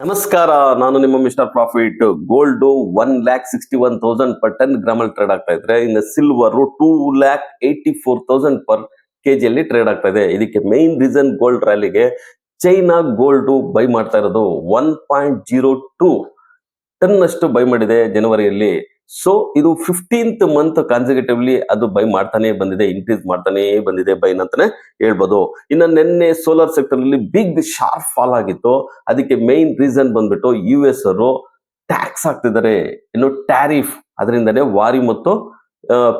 ನಮಸ್ಕಾರ, ನಾನು ನಿಮ್ಮ ಮಿಸ್ಟರ್ ಪ್ರಾಫಿಟ್. ಗೋಲ್ಡ್ 1,61,000 ಪರ್ 10 ಗ್ರಾಮಲ್ಲಿ ಟ್ರೇಡ್ ಆಗ್ತಾ ಇದ್ರೆ, ಇನ್ನು ಸಿಲ್ವರ್ 2,84,000 ಪರ್ ಕೆಜಿಯಲ್ಲಿ ಟ್ರೇಡ್ ಆಗ್ತಾ ಇದೆ. ಇದಕ್ಕೆ ಮೇನ್ ರೀಸನ್ ಗೋಲ್ಡ್ ರ್ಯಾಲಿಗೆ ಚೈನಾ ಗೋಲ್ಡ್ ಬೈ ಮಾಡ್ತಾ ಇರೋದು 1.02 ಟನ್ ಅಷ್ಟು ಬೈ ಮಾಡಿದೆ ಜನವರಿಯಲ್ಲಿ. ಸೊ ಇದು 15th ಮಂತ್ ಕಾನ್ಸಿಕ್ಯೂಟಿವ್ಲಿ ಅದು ಬೈ ಮಾಡ್ತಾನೆ ಬಂದಿದೆ, ಇನ್ಕ್ರೀಸ್ ಮಾಡ್ತಾನೆ ಬಂದಿದೆ ಬೈನ್ ಅಂತಾನೆ ಹೇಳ್ಬೋದು. ಇನ್ನು ನಿನ್ನೆ ಸೋಲಾರ್ ಸೆಕ್ಟರ್ ಅಲ್ಲಿ ಬಿಗ್ ಶಾರ್ಪ್ ಫಾಲ್ ಆಗಿತ್ತು. ಅದಕ್ಕೆ ಮೇನ್ ರೀಸನ್ ಬಂದ್ಬಿಟ್ಟು US ಅವರು ಟ್ಯಾಕ್ಸ್ ಹಾಕ್ತಿದ್ದಾರೆ, ಇನ್ನು ಟ್ಯಾರಿಫ್, ಅದರಿಂದನೇ ವಾರಿ ಮತ್ತು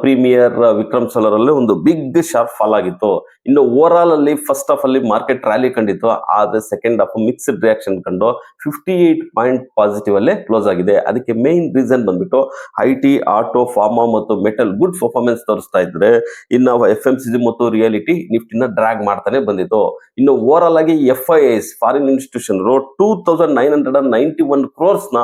ಪ್ರೀಮಿಯರ್ ವಿಕ್ರಮ್ ಸೋಲಾರ್ ಅಲ್ಲಿ ಒಂದು ಬಿಗ್ ಶಾರ್ಪ್ ಫಾಲ್ ಆಗಿತ್ತು. ಇನ್ನು ಓವರ್ ಆಲ್ ಅಲ್ಲಿ ಫಸ್ಟ್ ಹಾಫ್ ಅಲ್ಲಿ ಮಾರ್ಕೆಟ್ ರ್ಯಾಲಿ ಕಂಡಿತ್ತು, ಆದ್ರೆ ಸೆಕೆಂಡ್ ಹಾಫ್ ಮಿಕ್ಸ್ಡ್ ರಿಯಾಕ್ಷನ್ ಕಂಡು 58 ಪಾಯಿಂಟ್ ಪಾಸಿಟಿವ್ ಅಲ್ಲೇ ಕ್ಲೋಸ್ ಆಗಿದೆ. ಅದಕ್ಕೆ ಮೇನ್ ರೀಸನ್ ಬಂದ್ಬಿಟ್ಟು IT, ಆಟೋ, ಫಾರ್ಮಾ ಮತ್ತು ಮೆಟಲ್ ಗುಡ್ ಪರ್ಫಾರ್ಮೆನ್ಸ್ ತೋರಿಸ್ತಾ ಇದ್ರೆ, ಇನ್ನು FMCG ಮತ್ತು ರಿಯಾಲಿಟಿ ನಿಫ್ಟಿನ ಡ್ರಾಗ್ ಮಾಡ್ತಾನೆ ಬಂದಿತ್ತು. ಇನ್ನು ಓವರ್ ಆಲ್ ಆಗಿ FIIs ಫಾರಿನ್ ಇನ್ಸ್ಟಿಟ್ಯೂಷನ್ 2,991 crores ನ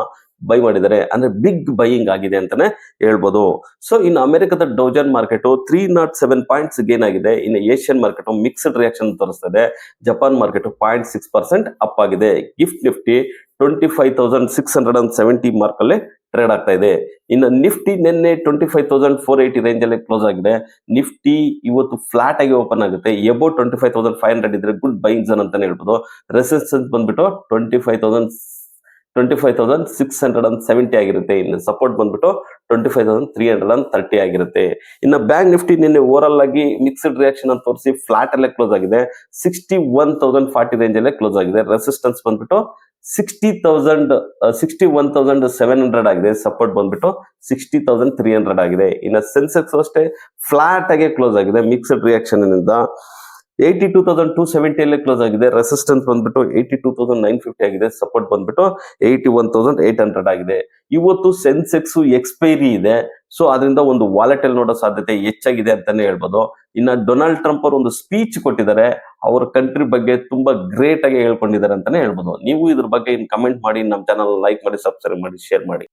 ಬೈ ಮಾಡಿದ್ದಾರೆ, ಅಂದ್ರೆ ಬಿಗ್ ಬೈಯಿಂಗ್ ಆಗಿದೆ ಅಂತಾನೆ ಹೇಳ್ಬೋದು. ಸೊ ಇನ್ನು ಅಮೆರಿಕದ ಡೌಜನ್ ಮಾರ್ಕೆಟ್ 307 ಪಾಯಿಂಟ್ಸ್ ಗೇನ್ ಆಗಿದೆ. ಇನ್ನು ಏಷ್ಯನ್ ಮಾರ್ಕೆಟ್ ಮಿಕ್ಸ್ಡ್ ರಿಯಾಕ್ಷನ್ ತೋರಿಸ್ತಾ ಇದೆ. ಜಪಾನ್ ಮಾರ್ಕೆಟ್ 0.6% ಅಪ್ ಆಗಿದೆ. ಗಿಫ್ಟ್ ನಿಫ್ಟಿ 25,670 ಮಾರ್ಕ್ ಅಲ್ಲೇ ಟ್ರೇಡ್ ಆಗ್ತಾ ಇದೆ. ಇನ್ನು ನಿಫ್ಟಿ ನಿನ್ನೆ 25,480 ರೇಂಜ್ ಅಲ್ಲಿ ಕ್ಲೋಸ್ ಆಗಿದೆ. ನಿಫ್ಟಿ ಇವತ್ತು ಫ್ಲಾಟ್ ಆಗಿ ಓಪನ್ ಆಗುತ್ತೆ. ಎಬೋ 25,500 ಇದ್ರೆ ಗುಡ್ ಬೈಯಿಂಗ್ ಝೋನ್ ಅಂತಾನೆ ಹೇಳ್ಬೋದು. ರೆಸಿಸ್ಟೆನ್ಸ್ ಬಂದ್ಬಿಟ್ಟು 25,670 ಆಗಿರುತ್ತೆ. ಇನ್ನು ಸಪೋರ್ಟ್ ಬಂದ್ಬಿಟ್ಟು 25,330 ಆಗಿರುತ್ತೆ. ಇನ್ನು ಬ್ಯಾಂಕ್ ನಿಫ್ಟಿ ನಿನ್ನೆ ಓವರ್ ಆಲ್ ಆಗಿ ಮಿಕ್ಸ್ಡ್ ರಿಯಾಕ್ಷನ್ ಅಂತ ತೋರಿಸಿ ಫ್ಲಾಟ್ ಅಲ್ಲೇ ಕ್ಲೋಸ್ ಆಗಿದೆ. 61,040 ರೇಂಜ್ ಅಲ್ಲೇ ಕ್ಲೋಸ್ ಆಗಿದೆ. ರೆಸಿಸ್ಟೆನ್ಸ್ ಬಂದ್ಬಿಟ್ಟು 61,700 ಆಗಿದೆ. ಸಪೋರ್ಟ್ ಬಂದ್ಬಿಟ್ಟು 60,300 ಆಗಿದೆ. ಇನ್ನು ಸೆನ್ಸೆಕ್ಸ್ ಅಷ್ಟೇ ಫ್ಲಾಟ್ ಆಗಿ ಕ್ಲೋಸ್ ಆಗಿದೆ ಮಿಕ್ಸ್ಡ್ ರಿಯಾಕ್ಷನ್ ಇಂದ. 82,270 ಅಲ್ಲೇ ಕ್ಲೋಸ್ ಆಗಿದೆ. ರೆಸಿಸ್ಟೆನ್ಸ್ ಬಂದ್ಬಿಟ್ಟು 82,950 ಆಗಿದೆ. ಸಪೋರ್ಟ್ ಬಂದ್ಬಿಟ್ಟು 81,800 ಆಗಿದೆ. ಇವತ್ತು ಸೆನ್ಸೆಕ್ಸ್ ಎಕ್ಸ್ಪೈರಿ ಇದೆ, ಸೊ ಅದರಿಂದ ಒಂದು ವಾಲೆಟೈಲ್ ನೋಡೋ ಸಾಧ್ಯತೆ ಹೆಚ್ಚಾಗಿದೆ ಅಂತಾನೆ ಹೇಳ್ಬೋದು. ಇನ್ನ ಡೊನಾಲ್ಡ್ ಟ್ರಂಪ್ ಅವರು ಒಂದು ಸ್ಪೀಚ್ ಕೊಟ್ಟಿದ್ದಾರೆ, ಅವ್ರ ಕಂಟ್ರಿ ಬಗ್ಗೆ ತುಂಬಾ ಗ್ರೇಟ್ ಆಗಿ ಹೇಳ್ಕೊಂಡಿದ್ದಾರೆ ಅಂತಾನೆ ಹೇಳ್ಬೋದು. ನೀವು ಇದ್ರ ಬಗ್ಗೆ ಕಮೆಂಟ್ ಮಾಡಿ, ನಮ್ಮ ಚಾನಲ್ ಲೈಕ್ ಮಾಡಿ, ಸಬ್ಸ್ಕ್ರೈಬ್ ಮಾಡಿ, ಶೇರ್ ಮಾಡಿ.